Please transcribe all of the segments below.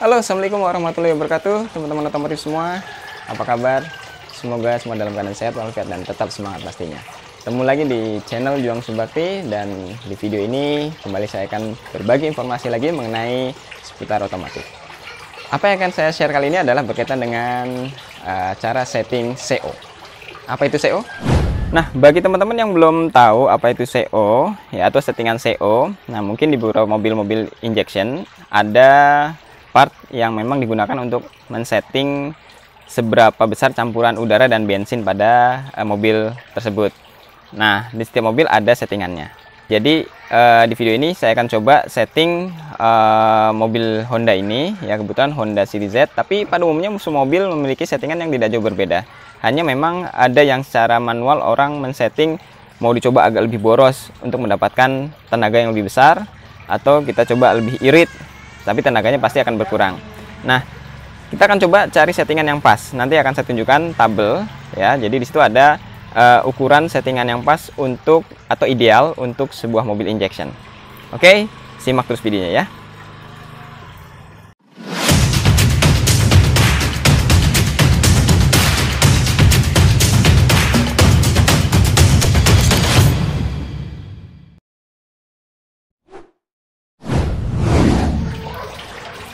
Halo, assalamualaikum warahmatullahi wabarakatuh, teman-teman otomotif semua. Apa kabar? Semoga semua dalam keadaan sehat walafiat dan tetap semangat pastinya. Ketemu lagi di channel Juang Subakti, dan di video ini kembali saya akan berbagi informasi lagi mengenai seputar otomotif. Apa yang akan saya share kali ini adalah berkaitan dengan cara setting CO. Apa itu CO? Nah, bagi teman-teman yang belum tahu apa itu CO ya, atau settingan CO, nah mungkin di beberapa mobil-mobil injection ada part yang memang digunakan untuk men-setting seberapa besar campuran udara dan bensin pada mobil tersebut. Nah, di setiap mobil ada settingannya. Jadi di video ini saya akan coba setting mobil Honda ini ya, kebetulan Honda City Z, tapi pada umumnya semua mobil memiliki settingan yang tidak jauh berbeda. Hanya memang ada yang secara manual orang men-setting mau dicoba agak lebih boros untuk mendapatkan tenaga yang lebih besar, atau kita coba lebih irit tapi tenaganya pasti akan berkurang. Nah, kita akan coba cari settingan yang pas. Nanti akan saya tunjukkan tabel ya. Jadi di situ ada ukuran settingan yang pas untuk atau ideal untuk sebuah mobil injection. Oke, simak terus videonya ya.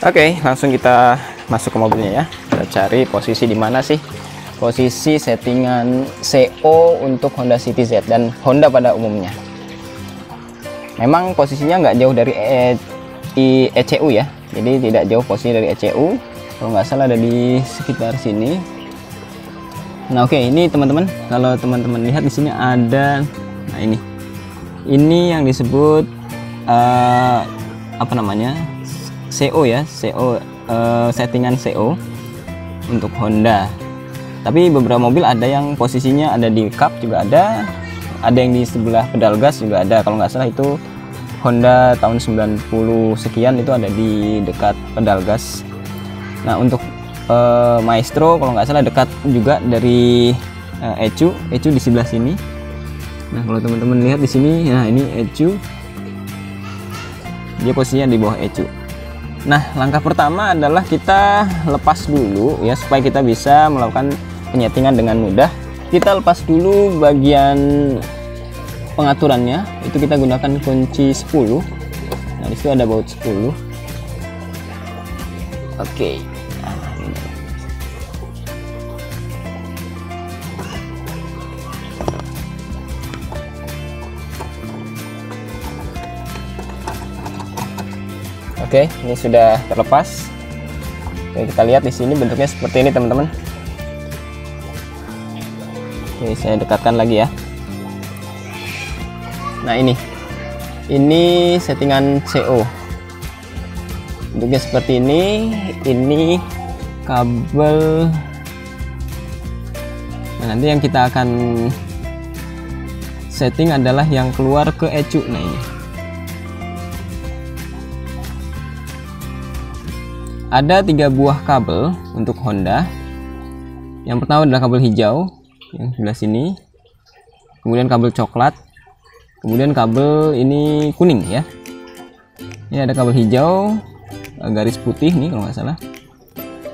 Oke, langsung kita masuk ke mobilnya ya. Kita cari posisi di mana sih posisi settingan CO untuk Honda City Z dan Honda pada umumnya. Memang posisinya nggak jauh dari ECU ya, jadi tidak jauh posisi dari ECU. Kalau nggak salah ada di sekitar sini. Nah, oke, ini teman-teman, kalau teman-teman lihat di sini ada, nah ini yang disebut apa namanya? CO ya, CO, settingan CO untuk Honda. Tapi beberapa mobil ada yang posisinya ada di kap juga ada yang di sebelah pedal gas juga ada. Kalau nggak salah itu Honda tahun 90 sekian itu ada di dekat pedal gas. Nah, untuk Maestro kalau nggak salah dekat juga dari ECU di sebelah sini. Nah, kalau teman-teman lihat di sini, nah ini ECU, dia posisinya di bawah ECU. Nah, langkah pertama adalah kita lepas dulu ya, supaya kita bisa melakukan penyetingan dengan mudah. Kita lepas dulu bagian pengaturannya, itu kita gunakan kunci 10. Nah, disitu ada baut 10. Oke. Oke, ini sudah terlepas. Oke, kita lihat di sini bentuknya seperti ini, teman-teman. Oke, saya dekatkan lagi ya. Nah, ini settingan CO. Bentuknya seperti ini. Ini kabel. Nah, nanti yang kita akan setting adalah yang keluar ke ECU. Nah, ini. Ada 3 buah kabel untuk Honda. Yang pertama adalah kabel hijau yang sebelah sini, kemudian kabel coklat, kemudian kabel ini kuning ya. Ini ada kabel hijau garis putih nih kalau nggak salah,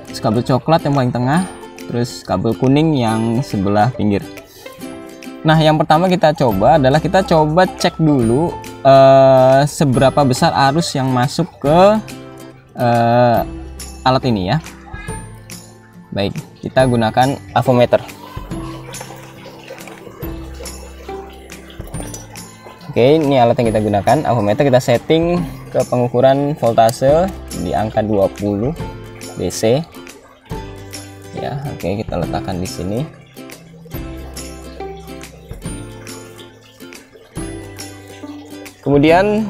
terus kabel coklat yang paling tengah, terus kabel kuning yang sebelah pinggir. Nah, yang pertama kita coba adalah kita coba cek dulu seberapa besar arus yang masuk ke alat ini ya. Baik, kita gunakan avometer. Oke, ini alat yang kita gunakan, avometer. Kita setting ke pengukuran voltase di angka 20 DC ya. Oke, kita letakkan di sini. Kemudian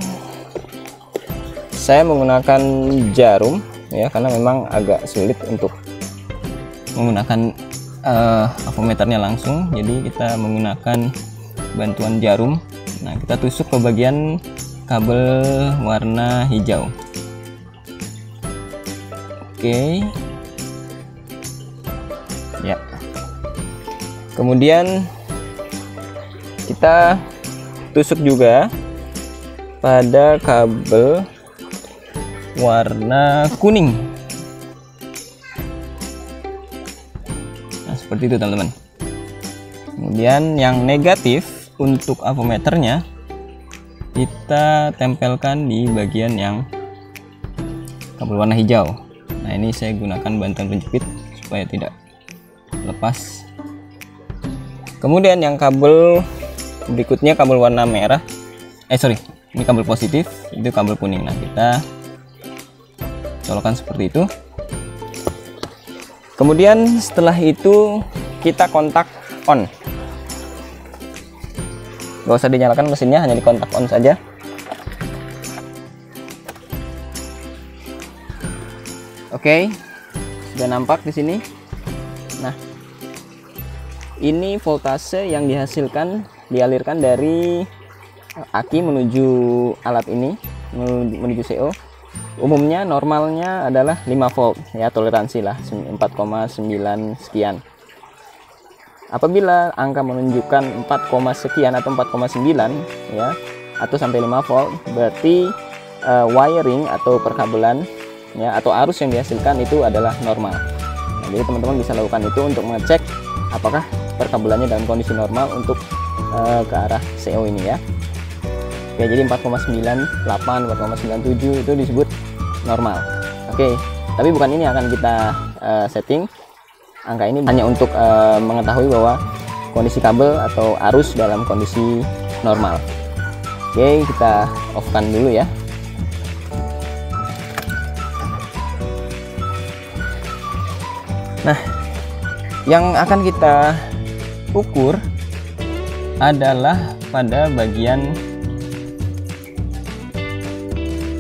saya menggunakan jarum ya, karena memang agak sulit untuk menggunakan avometernya langsung, jadi kita menggunakan bantuan jarum. Nah, kita tusuk ke bagian kabel warna hijau. Oke ya, kemudian kita tusuk juga pada kabel warna kuning seperti itu teman-teman. Kemudian yang negatif untuk avometernya kita tempelkan di bagian yang kabel warna hijau. Nah, ini saya gunakan bantuan penjepit supaya tidak lepas. Kemudian yang kabel berikutnya kabel warna merah, ini kabel positif, itu kabel kuning. Nah, kita colokkan seperti itu. Kemudian setelah itu kita kontak on. Gak usah dinyalakan mesinnya, hanya di kontak on saja. Oke, sudah nampak di sini. Nah, ini voltase yang dialirkan dari aki menuju alat ini, menuju CO. Umumnya normalnya adalah 5 volt ya, toleransi lah 4,9 sekian. Apabila angka menunjukkan 4, sekian atau 4,9 ya, atau sampai 5 volt, berarti wiring atau perkabelan ya, atau arus yang dihasilkan itu adalah normal. Nah, jadi teman-teman bisa lakukan itu untuk mengecek apakah perkabelannya dalam kondisi normal untuk ke arah CO ini ya. Oke, jadi 4,98, 4,97 itu disebut normal. Oke, tapi bukan ini yang akan kita setting. Angka ini hanya untuk mengetahui bahwa kondisi kabel atau arus dalam kondisi normal. Oke, kita off kan dulu ya. Nah, yang akan kita ukur adalah pada bagian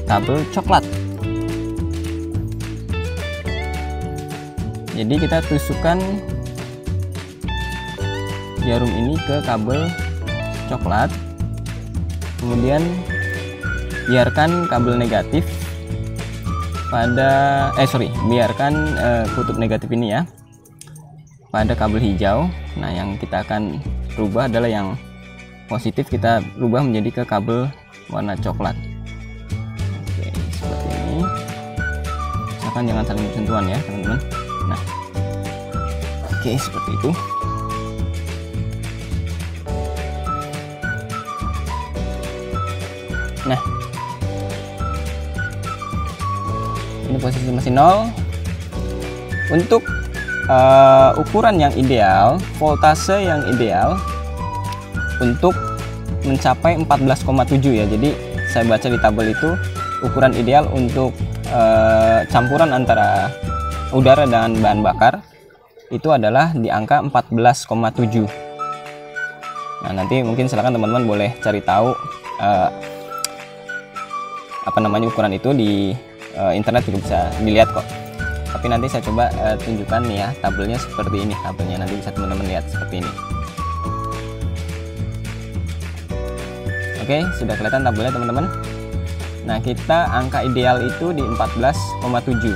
kabel coklat. Jadi kita tusukkan jarum ini ke kabel coklat, kemudian biarkan kabel negatif pada biarkan kutub negatif ini ya pada kabel hijau. Nah, yang kita akan rubah adalah yang positif, kita rubah menjadi ke kabel warna coklat. Oke, seperti ini. Misalkan jangan saling bersentuhan ya teman-teman. Nah, oke, seperti itu. Nah, ini posisi mesin 0. Untuk ukuran yang ideal, voltase yang ideal untuk mencapai 14,7 ya. Jadi saya baca di tabel itu ukuran ideal untuk campuran antara udara dan bahan bakar itu adalah di angka 14,7. Nah, nanti mungkin silakan teman-teman boleh cari tahu ukuran itu di internet juga bisa dilihat kok. Tapi nanti saya coba tunjukkan nih ya, tabelnya seperti ini. Tabelnya nanti bisa teman-teman lihat seperti ini. Oke, sudah kelihatan tabelnya teman-teman. Nah, kita angka ideal itu di 14,7.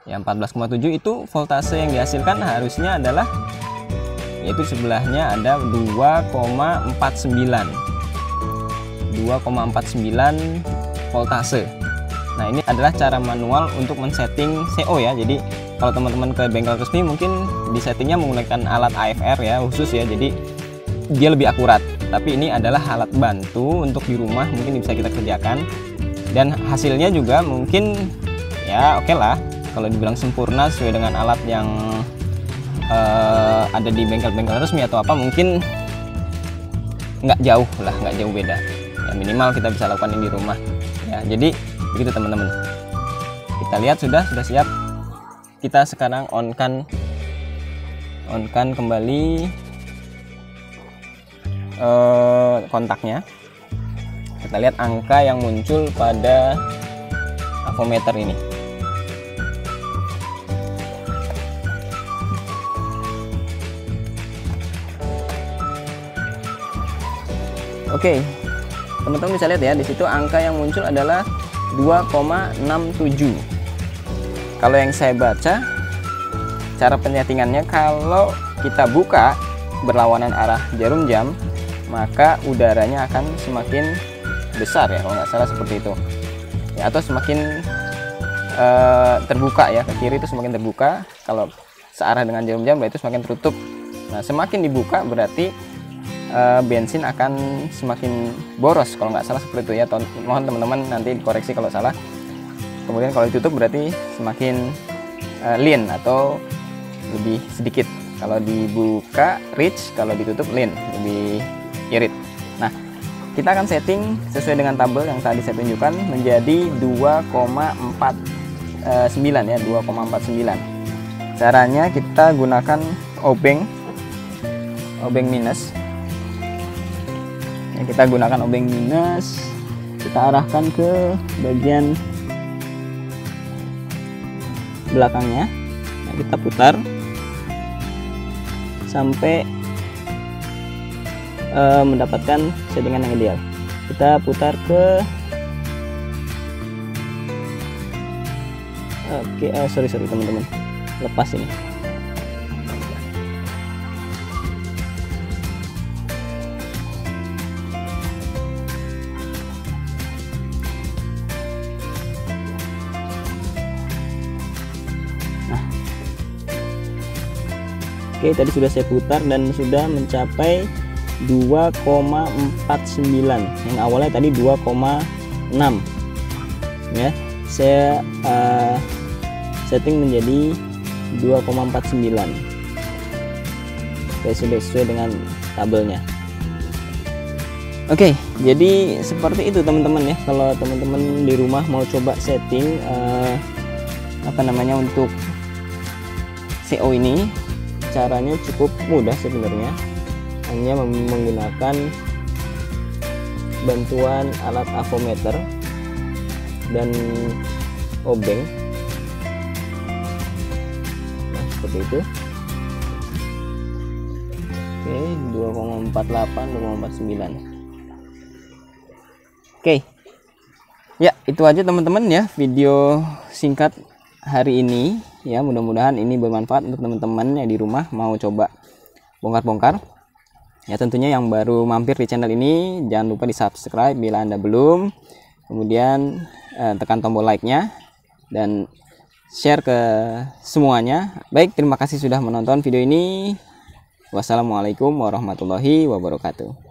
Ya, 14,7 itu voltase yang dihasilkan harusnya adalah, yaitu sebelahnya ada 2,49 voltase. Nah, ini adalah cara manual untuk men-setting CO ya. Jadi kalau teman-teman ke bengkel resmi mungkin di settingnya menggunakan alat AFR ya khusus ya, jadi dia lebih akurat. Tapi ini adalah alat bantu untuk di rumah, mungkin bisa kita kerjakan, dan hasilnya juga mungkin ya oke lah. Kalau dibilang sempurna sesuai dengan alat yang ada di bengkel-bengkel resmi atau apa, mungkin nggak jauh beda ya, minimal kita bisa lakukan ini di rumah ya. Jadi begitu teman-teman, kita lihat sudah siap. Kita sekarang on kan kembali kontaknya. Kita lihat angka yang muncul pada avometer ini. Oke, teman-teman bisa lihat ya, di situ angka yang muncul adalah 2,67. Kalau yang saya baca, cara penyetingannya kalau kita buka berlawanan arah jarum jam, maka udaranya akan semakin besar ya, kalau nggak salah seperti itu ya, atau semakin terbuka ya, ke kiri itu semakin terbuka. Kalau searah dengan jarum jam berarti semakin tertutup. Nah, semakin dibuka berarti bensin akan semakin boros, kalau nggak salah seperti itu ya. Mohon teman-teman nanti dikoreksi kalau salah. Kemudian kalau ditutup berarti semakin lean atau lebih sedikit. Kalau dibuka rich, kalau ditutup lean, lebih irit. Nah, kita akan setting sesuai dengan tabel yang tadi saya tunjukkan menjadi 2,49 ya, 2,49. Caranya kita gunakan obeng minus. Kita gunakan obeng minus, kita arahkan ke bagian belakangnya. Nah, kita putar sampai mendapatkan settingan yang ideal. Kita putar ke sorry teman-teman, lepas ini. Oke, tadi sudah saya putar dan sudah mencapai 2,49. Yang awalnya tadi 2,6 ya. Saya setting menjadi 2,49. Oke, sudah sesuai dengan tabelnya. Oke, jadi seperti itu teman-teman ya. Kalau teman-teman di rumah mau coba setting untuk CO ini, caranya cukup mudah sebenarnya, hanya menggunakan bantuan alat avometer dan obeng. Nah, seperti itu. Oke, 2,48, 2,49. Oke, ya itu aja teman-teman ya video singkat hari ini ya. Mudah-mudahan ini bermanfaat untuk teman-teman yang di rumah mau coba bongkar-bongkar ya. Tentunya yang baru mampir di channel ini jangan lupa di subscribe bila Anda belum, kemudian tekan tombol like-nya dan share ke semuanya. Baik, terima kasih sudah menonton video ini. Wassalamualaikum warahmatullahi wabarakatuh.